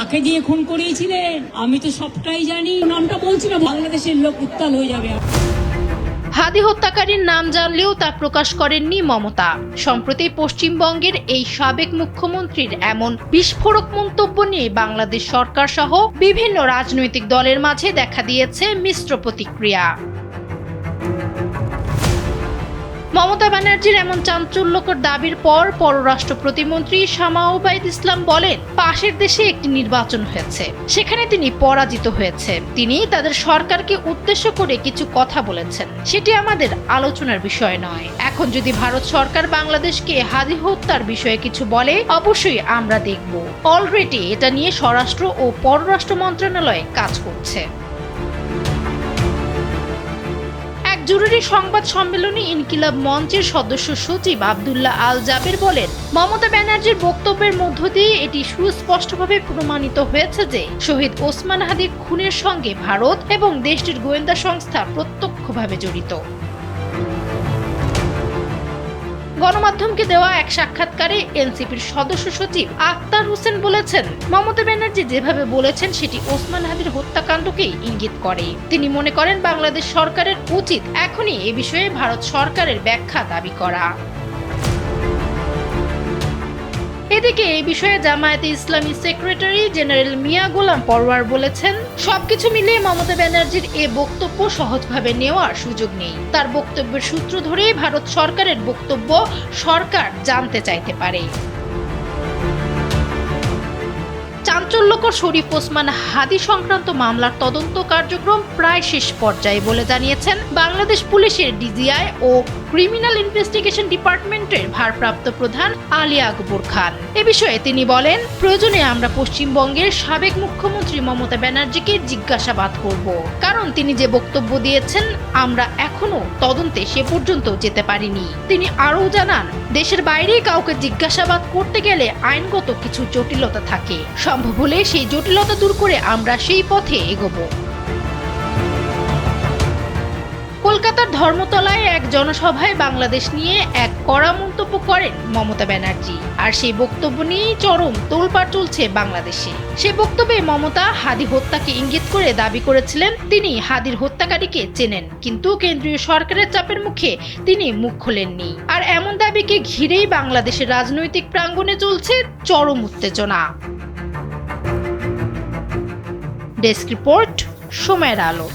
কাকে দিয়ে খুন করিয়েছিলেন আমি তো সবটাই জানি, নামটা বলছি না, বাংলাদেশের লোক উত্তাল হয়ে যাবে। হাদি হত্যাকারীর নাম জানলেও তা প্রকাশ করেননি মমতা। সম্প্রতি পশ্চিমবঙ্গের এই সাবেক মুখ্যমন্ত্রীর এমন বিস্ফোরক মন্তব্য নিয়ে বাংলাদেশ সরকার সহ বিভিন্ন রাজনৈতিক দলের মাঝে দেখা দিয়েছে মিশ্র প্রতিক্রিয়া। মমতা ব্যানার্জির এমন চাঞ্চল্যকর দাবির পর পররাষ্ট্র প্রতিমন্ত্রী শামা ওবায়দ ইসলাম বলেন, পাশের দেশে একটি নির্বাচন হয়েছে, সেখানে তিনি পরাজিত হয়েছে। তিনি তাদের সরকারকে উদ্দেশ্য করে কিছু কথা বলেছেন, সেটি আমাদের আলোচনার বিষয় নয়। এখন যদি ভারত সরকার বাংলাদেশকে হাদি হত্যার বিষয়ে কিছু বলে, অবশ্যই আমরা দেখব। অলরেডি এটা নিয়ে স্বরাষ্ট্র ও পররাষ্ট্র মন্ত্রণালয় কাজ করছে। জরুরি সংবাদ সম্মেলনে ইনকিলাব মঞ্চের সদস্য সচিব আব্দুল্লাহ আল জাবের বলেন, মমতা ব্যানার্জির বক্তব্যের মধ্য দিয়ে এটি সুস্পষ্টভাবে প্রমাণিত হয়েছে যে শহীদ ওসমান হাদির খুনের সঙ্গে ভারত এবং দেশটির গোয়েন্দা সংস্থা প্রত্যক্ষভাবে জড়িত। গণমাধ্যমকে দেওয়া এক সাক্ষাৎকারে এনসিপির সদস্য সচিব আক্তার হোসেন বলেছেন, মমতা ব্যানার্জি যেভাবে বলেছেন সেটি ওসমান হাদির হত্যাকাণ্ডকেই ইঙ্গিত করে। তিনি মনে করেন বাংলাদেশ সরকারের উচিত এখনই এ বিষয়ে ভারত সরকারের ব্যাখ্যা দাবি করা। এদিকে এই বিষয়ে জামায়াতে ইসলামী সেক্রেটারি জেনারেল মিয়া গোলাম পরওয়ার বলেছেন, সবকিছু মিলিয়ে মমতা ব্যানার্জির এ বক্তব্য সহজভাবে নেওয়ার সুযোগ নেই। তার বক্তব্যের সূত্র ধরেই ভারত সরকারের বক্তব্য সরকার জানতে চাইতে পারে। চাঞ্চল্যকর শরীফ ওসমান হাদি সংক্রান্ত মামলার তদন্ত কার্যক্রম প্রায় শেষ পর্যায়ে বলে জানিয়েছেন বাংলাদেশ পুলিশের ডিজিআই ও ক্রিমিনাল ইনভেস্টিগেশন ডিপার্টমেন্টের ভারপ্রাপ্ত প্রধান আলী আকবর খান। এ বিষয়ে তিনি বলেন, প্রয়োজনে আমরা পশ্চিমবঙ্গের সাবেক মুখ্যমন্ত্রী মমতা ব্যানার্জিকে জিজ্ঞাসাবাদ করব, কারণ তিনি যে বক্তব্য দিয়েছেন আমরা এখনো তদন্তে সে পর্যন্ত যেতে পারিনি। তিনি আরও জানান, দেশের বাইরে কাউকে জিজ্ঞাসাবাদ করতে গেলে আইনগত কিছু জটিলতা থাকে, সম্ভব হলে সেই জটিলতা দূর করে আমরা সেই পথে এগোবো। কলকাতার ধর্মতলায় এক জনসভায় বাংলাদেশ নিয়ে এক কড়া মন্তব্য করেন মমতা ব্যানার্জি, আর সেই বক্তব্য নিয়েই চরম তোলপাড় চলছে বাংলাদেশে। সে বক্তব্যে মমতা হাদি হত্যাকে ইঙ্গিত করে দাবি করেছিলেন তিনি হাদির হত্যাকারীকে চেনেন, কিন্তু কেন্দ্রীয় সরকারের চাপের মুখে তিনি মুখ খোলেননি। আর এমন দাবিকে ঘিরেই বাংলাদেশের রাজনৈতিক প্রাঙ্গণে চলছে চরম উত্তেজনা। ডেস্ক রিপোর্ট, সময়ের আলো।